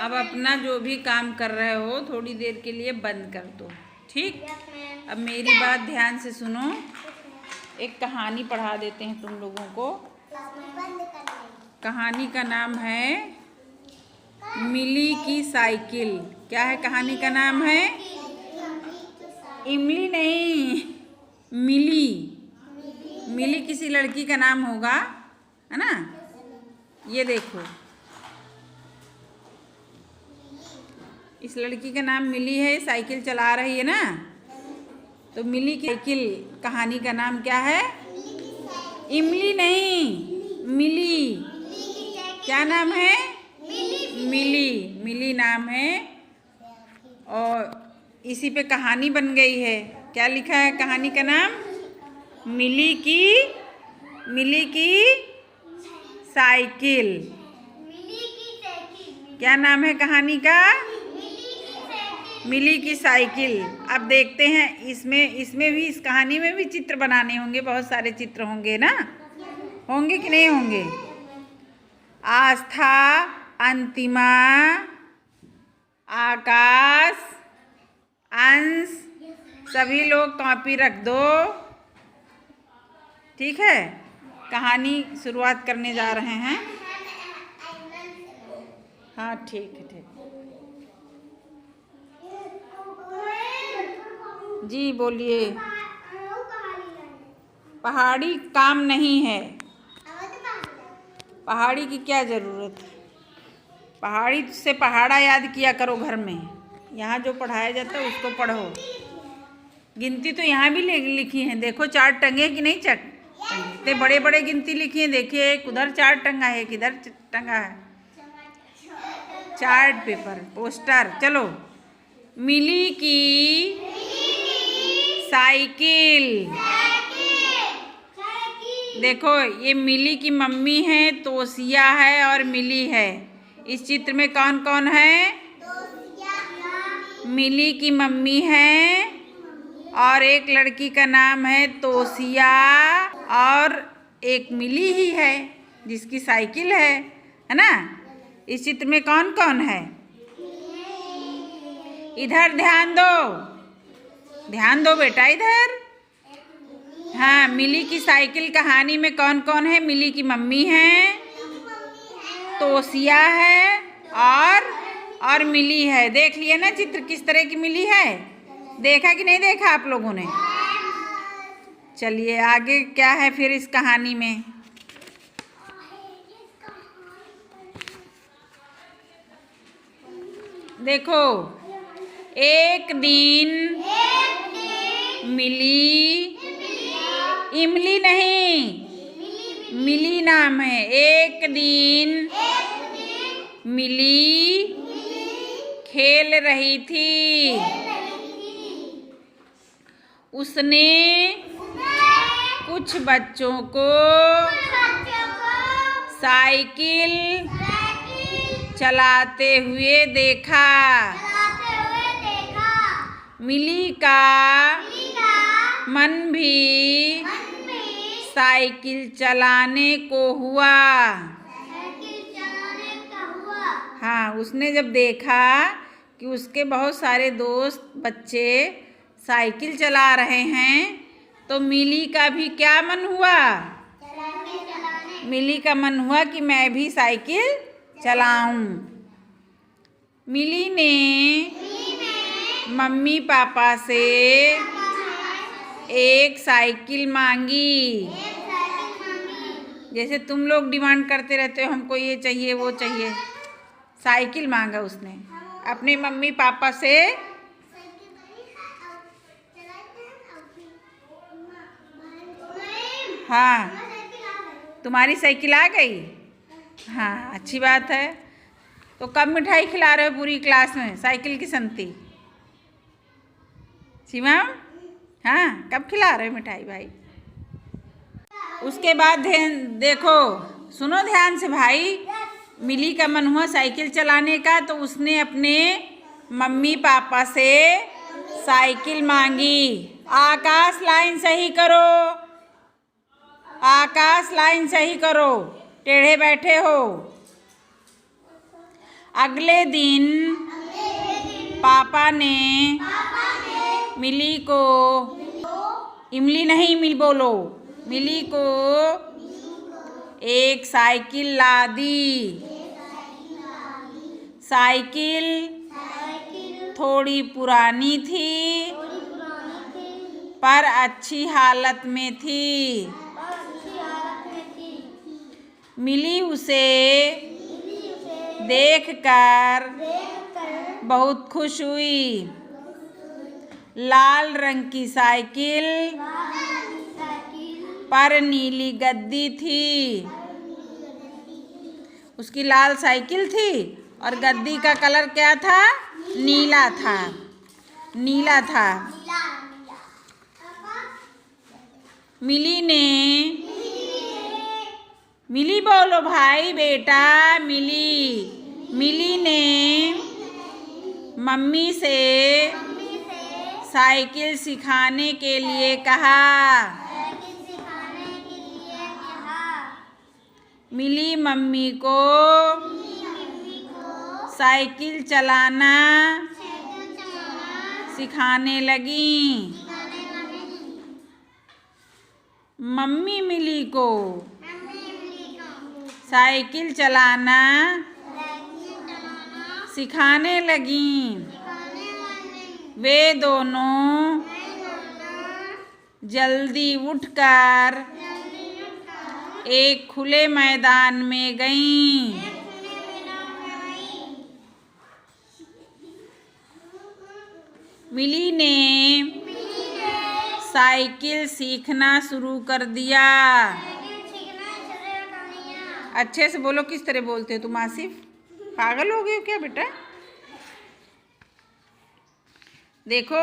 अब अपना जो भी काम कर रहे हो थोड़ी देर के लिए बंद कर दो, ठीक। अब मेरी बात ध्यान से सुनो। एक कहानी पढ़ा देते हैं तुम लोगों को। कहानी का नाम है मिली की साइकिल। क्या है कहानी का नाम? है इमली नहीं, मिली। मिली किसी लड़की का नाम होगा, है ना। ये देखो, इस लड़की का नाम मिली है, साइकिल चला रही है ना। तो मिली की साइकिल कहानी का नाम क्या है? इमली नहीं, मिली। क्या नाम है? मिली। मिली नाम है और इसी पे कहानी बन गई है। क्या लिखा है कहानी का नाम? मिली की साइकिल। क्या नाम है कहानी का? मिली की साइकिल। अब देखते हैं इसमें भी, इस कहानी में भी चित्र बनाने होंगे, बहुत सारे चित्र होंगे ना। होंगे कि नहीं होंगे? आस्था, अंतिमा, आकाश, अंश, सभी लोग कॉपी रख दो, ठीक है। कहानी शुरुआत करने जा रहे हैं। हाँ ठीक है, ठीक जी, बोलिए। पहाड़ी काम नहीं है। पहाड़ी की क्या ज़रूरत है? पहाड़ी से पहाड़ा याद किया करो घर में। यहाँ जो पढ़ाया जाता है उसको पढ़ो। गिनती तो यहाँ भी लिखी है, देखो चार्ट टंगे कि नहीं टंगे। इतने बड़े बड़े गिनती लिखी है, देखिए एक उधर चार्ट टंगा है, किधर टंगा है चार्ट पेपर, पोस्टर। चलो, मिली की साइकिल। देखो, ये मिली की मम्मी है, तोसिया है और मिली है। इस चित्र में कौन कौन है? मिली की मम्मी है और एक लड़की का नाम है तोसिया और एक मिली ही है जिसकी साइकिल है ना। इस चित्र में कौन कौन है? इधर ध्यान दो बेटा, इधर। हाँ, मिली की साइकिल कहानी में कौन कौन है? मिली की मम्मी है, तोसिया है और मिली है। देख लिए ना चित्र किस तरह की मिली है? देखा कि नहीं देखा आप लोगों ने? चलिए आगे क्या है फिर इस कहानी में। देखो, एक दिन मिली, इमली नहीं, मिली नाम है। एक दिन मिली खेल रही थी। उसने कुछ बच्चों को साइकिल चलाते हुए देखा। मिली का मन भी साइकिल चलाने को हुआ। हाँ, उसने जब देखा कि उसके बहुत सारे दोस्त बच्चे साइकिल चला रहे हैं तो मिली का भी क्या मन हुआ? मिली का मन हुआ कि मैं भी साइकिल चलाऊं। मिली ने मम्मी पापा से एक साइकिल मांगी। जैसे तुम लोग डिमांड करते रहते हो, हमको ये चाहिए वो चाहिए। साइकिल मांगा उसने अपने मम्मी पापा से। हाँ, तुम्हारी साइकिल आ गई? हाँ, अच्छी बात है। तो कब मिठाई खिला रहे हो पूरी क्लास में साइकिल की संती? शिवम, हाँ, कब खिला रहे हो मिठाई भाई? उसके बाद देखो, सुनो ध्यान से भाई। मिली का मन हुआ साइकिल चलाने का तो उसने अपने मम्मी पापा से साइकिल मांगी। आकाश लाइन सही करो, आकाश लाइन सही करो, टेढ़े बैठे हो। अगले दिन पापा ने मिली को, इमली नहीं मिल बोलो, मिली को एक साइकिल ला दी। साइकिल थोड़ी पुरानी थी पर अच्छी हालत में थी। मिली उसे देखकर बहुत खुश हुई। लाल रंग की साइकिल पर नीली गद्दी थी। उसकी लाल साइकिल थी और गद्दी का कलर क्या था? नीला था, नीला था। मिली ने, मिली बोलो भाई बेटा, मिली ने मम्मी से साइकिल सिखाने के लिए कहा। मिली मम्मी को साइकिल चलाना सिखाने लगी। मम्मी मिली को साइकिल चलाना सिखाने लगी। वे दोनों जल्दी उठकर एक खुले मैदान में गईं। मिली ने साइकिल सीखना शुरू कर दिया। अच्छे से बोलो, किस तरह बोलते हो तुम आसिफ? पागल हो गए हो क्या बेटा? देखो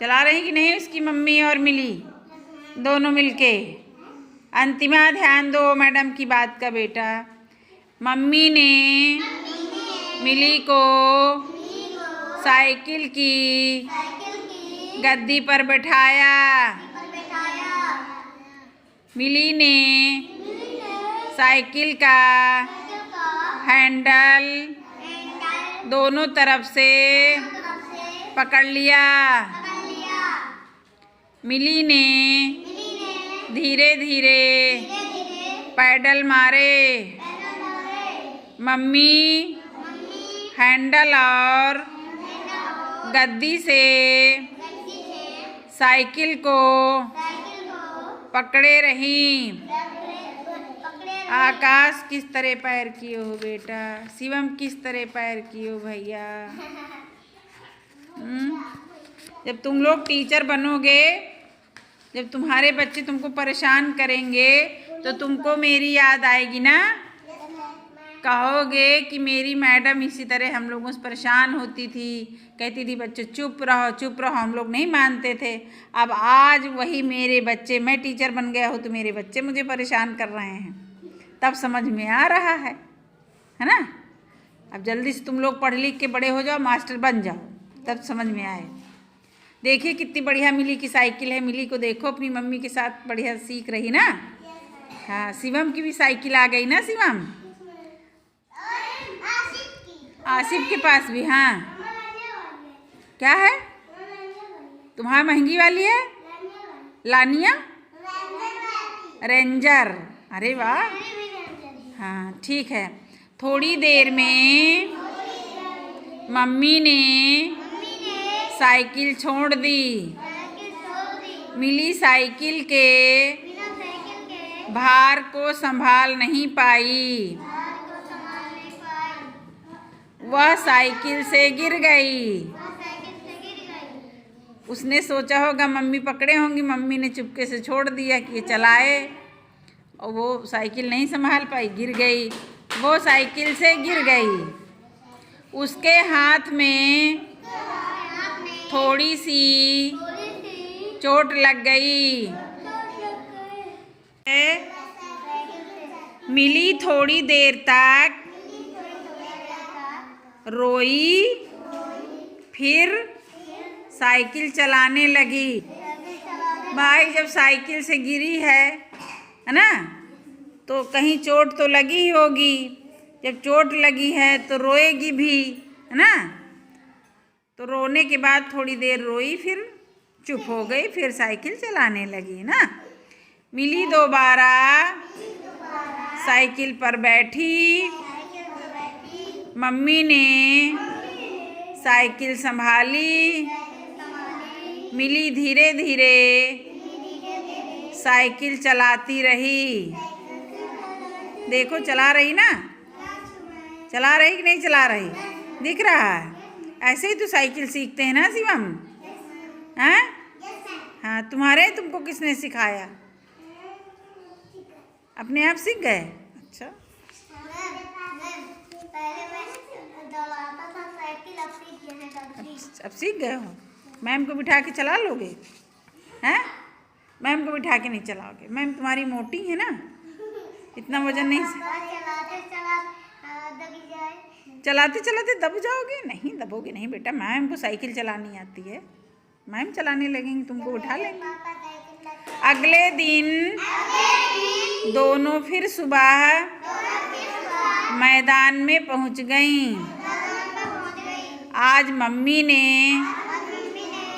चला रही कि नहीं उसकी मम्मी और मिली दोनों मिलके। अंतिमा ध्यान दो मैडम की बात का बेटा। मम्मी ने मिली को साइकिल की गद्दी पर बैठाया। मिली ने साइकिल का हैंडल दोनों तरफ से पकड़ लिया। मिली ने धीरे धीरे पैडल मारे। मम्मी हैंडल और गद्दी से साइकिल को पकड़े रही। आकाश किस तरह पैर किए हो बेटा? शिवम किस तरह पैर किए हो भैया? जब तुम लोग टीचर बनोगे, जब तुम्हारे बच्चे तुमको परेशान करेंगे तो तुमको मेरी याद आएगी ना। कहोगे कि मेरी मैडम इसी तरह हम लोगों से परेशान होती थी, कहती थी बच्चे चुप रहो चुप रहो, हम लोग नहीं मानते थे। अब आज वही मेरे बच्चे, मैं टीचर बन गया हूँ तो मेरे बच्चे मुझे परेशान कर रहे हैं, तब समझ में आ रहा है ना। अब जल्दी से तुम लोग पढ़ लिख के बड़े हो जाओ, मास्टर बन जाओ, तब समझ में आए। देखिए कितनी बढ़िया मिली की साइकिल है। मिली को देखो अपनी मम्मी के साथ बढ़िया सीख रही ना। हाँ, शिवम की भी साइकिल आ गई ना। शिवम आसिफ के पास भी। हाँ, क्या है तुम्हारा? महंगी वाली है लानिया रेंजर। अरे वाह, हाँ ठीक है। थोड़ी देर में मम्मी ने साइकिल छोड़ दी। मिली साइकिल के भार को संभाल नहीं पाई, वह साइकिल से गिर गई। उसने सोचा होगा मम्मी पकड़े होंगी, मम्मी ने चुपके से छोड़ दिया कि ये चलाए, और वो साइकिल नहीं संभाल पाई, गिर गई। वो साइकिल से गिर गई। उसके हाथ में थोड़ी सी चोट लग गई। मिली थोड़ी देर तक रोई, फिर साइकिल चलाने लगी। भाई जब साइकिल से गिरी है ना, तो कहीं चोट तो लगी ही होगी। जब चोट लगी है तो रोएगी भी, है ना। तो रोने के बाद थोड़ी देर रोई, फिर चुप हो गई, फिर साइकिल चलाने लगी ना। मिली दोबारा साइकिल पर बैठी, मम्मी ने साइकिल संभाली। मिली धीरे धीरे साइकिल चलाती रही। देखो चला रही ना, चला रही कि नहीं चला रही, दिख रहा है। ऐसे ही तो साइकिल सीखते हैं ना शिवम, हैं? हाँ, तुमको किसने सिखाया? अपने आप सीख गए? अच्छा, अब सीख गए हो। मैम को बिठा के चला लोगे? हैं? मैम को बिठा के नहीं चलाओगे? मैम तुम्हारी मोटी है ना, इतना वजन नहीं। चलाते चलाते दब जाओगे? नहीं, दबोगे नहीं बेटा। मैम को साइकिल चलानी आती है, मैम चलाने लगेंगी, तुमको उठा लेंगे। अगले दिन दोनों फिर सुबह मैदान में पहुंच गईं। आज मम्मी ने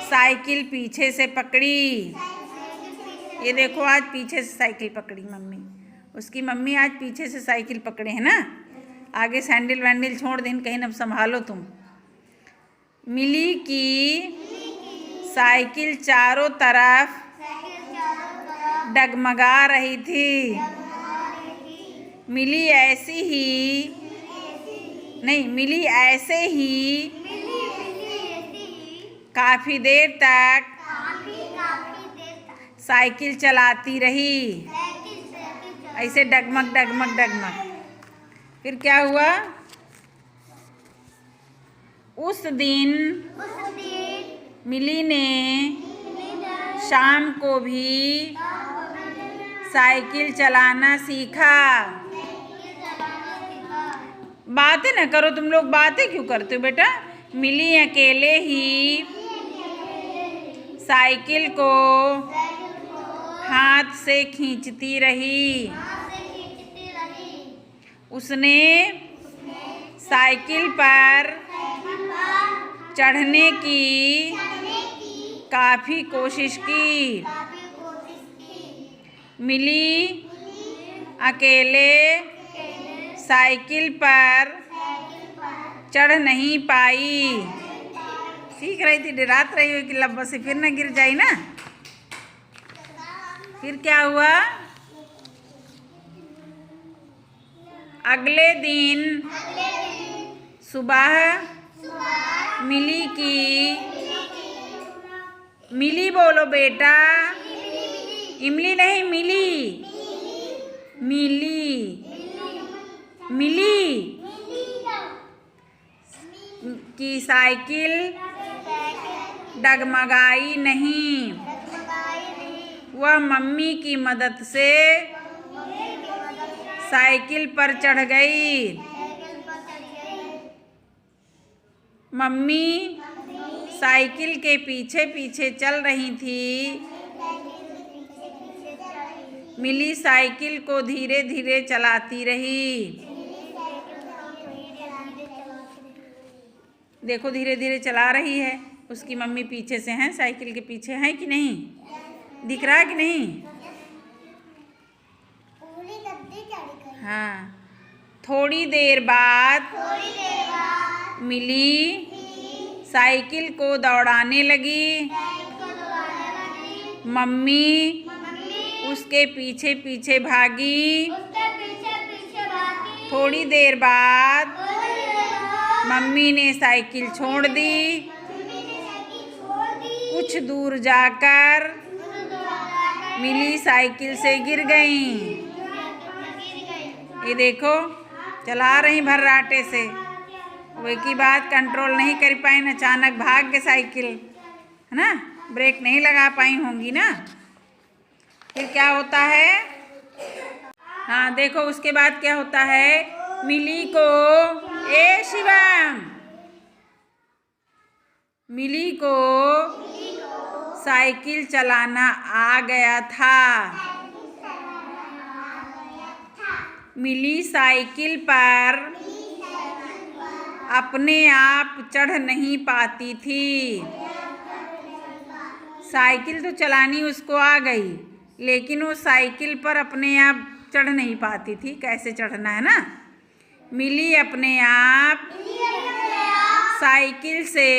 साइकिल पीछे से पकड़ी। ये देखो, आज पीछे से साइकिल पकड़ी मम्मी। उसकी मम्मी आज पीछे से साइकिल पकड़े है ना। आगे सैंडल वैंडल छोड़ दें, कहीं अब संभालो तुम। मिली की साइकिल चारों तरफ डगमगा रही थी। मिली ऐसे ही काफी देर तक साइकिल चलाती रही, ऐसे डगमग डगमग डगमग। फिर क्या हुआ? उस दिन मिली ने शाम को भी साइकिल चलाना सीखा। बातें ना करो तुम लोग, बातें क्यों करते हो बेटा? मिली अकेले ही साइकिल को हाथ से खींचती रही। उसने साइकिल पर चढ़ने की काफ़ी कोशिश की। मिली अकेले साइकिल पर चढ़ नहीं पाई। सीख रही थी, डरात रही हो कि लब्बा से फिर ना गिर जाए ना। फिर क्या हुआ? अगले दिन सुबह मिली बोलो बेटा, इमली नहीं, मिली की साइकिल डगमगाई नहीं। वह मम्मी की मदद से साइकिल पर चढ़ गई। मम्मी साइकिल के पीछे पीछे चल रही थी। मिली साइकिल को धीरे धीरे चलाती रही। देखो धीरे धीरे चला रही है, उसकी मम्मी पीछे से हैं, साइकिल के पीछे है कि नहीं, दिख रहा है कि नहीं? हाँ। थोड़ी देर बाद मिली साइकिल को दौड़ाने लगी। मम्मी उसके पीछे पीछे भागी। थोड़ी देर बाद मम्मी ने साइकिल छोड़ दी। कुछ दूर जाकर मिली साइकिल से गिर गई। ये देखो, चला रही भर्राटे से, वो एक ही बात कंट्रोल नहीं कर पाई, अचानक भाग गए साइकिल, है ना। ब्रेक नहीं लगा पाई होंगी ना। फिर क्या होता है? हाँ देखो, उसके बाद क्या होता है? मिली को शिवम, मिली को साइकिल चलाना आ गया था। मिली साइकिल पर अपने आप चढ़ नहीं पाती थी। साइकिल तो चलानी उसको आ गई, लेकिन वो साइकिल पर अपने आप चढ़ नहीं पाती थी। कैसे चढ़ना है ना। मिली अपने आप साइकिल से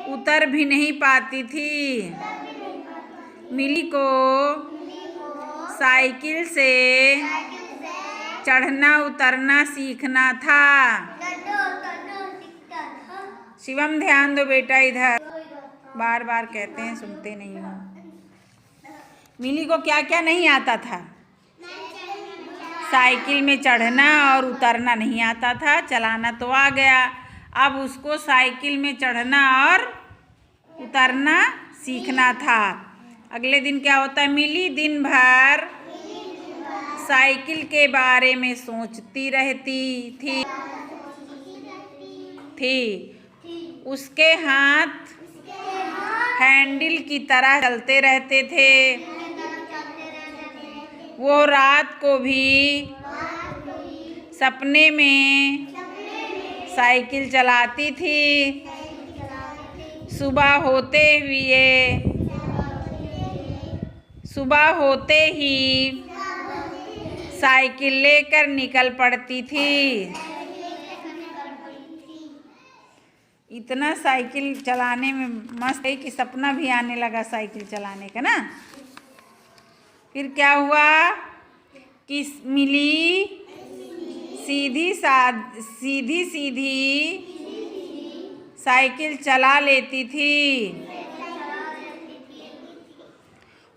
उतर भी नहीं पाती थी। मिली को साइकिल से चढ़ना उतरना सीखना था। शिवम ध्यान दो बेटा, इधर बार बार कहते हैं सुनते नहीं हो। मिली को क्या क्या नहीं आता था? साइकिल में चढ़ना और उतरना नहीं आता था। चलाना तो आ गया, अब उसको साइकिल में चढ़ना और उतरना सीखना था। अगले दिन क्या होता है? मिली दिन भर साइकिल के बारे में सोचती रहती थी। उसके हाथ हैंडल की तरह चलते रहते थे। वो रात को भी सपने में साइकिल चलाती थी। सुबह होते ही साइकिल लेकर निकल पड़ती थी। इतना साइकिल चलाने में मस्त है कि सपना भी आने लगा साइकिल चलाने का ना। फिर क्या हुआ कि मिली सीधी साइकिल चला लेती थी।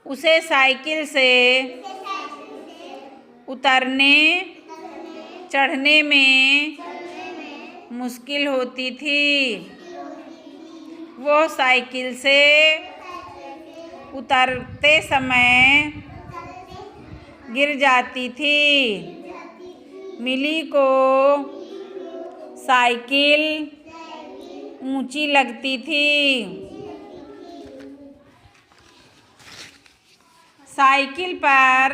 उसे साइकिल से उतरने चढ़ने में मुश्किल होती थी। वो साइकिल से उतरते समय गिर जाती थी। मिली को साइकिल ऊंची लगती थी। साइकिल पर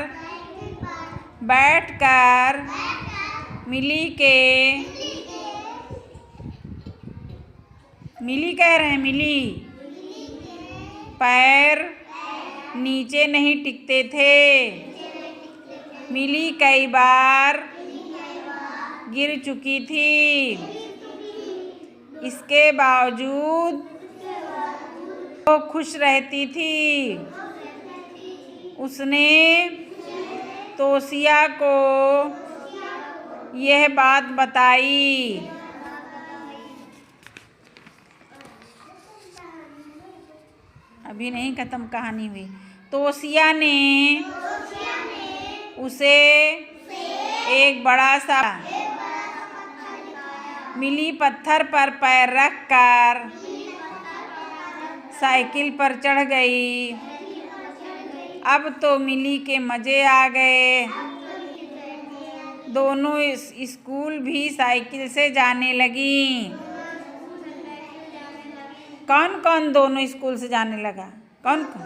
बैठकर मिली पैर नीचे नहीं टिकते थे। मिली कई बार गिर चुकी थी। इसके बावजूद वो खुश रहती थी। उसने तोसिया को यह बात बताई। अभी नहीं खत्म कहानी हुई। तोसिया ने उसे एक बड़ा सा मिली पत्थर पर पैर रखकर साइकिल पर चढ़ गई। अब तो मिली के मजे आ गए। दोनों स्कूल भी साइकिल से जाने लगी। कौन कौन दोनों स्कूल से जाने लगा? कौन कौन?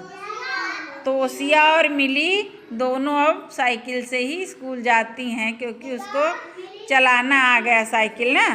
तोसिया और मिली दोनों अब साइकिल से ही स्कूल जाती हैं, क्योंकि उसको चलाना आ गया साइकिल ना।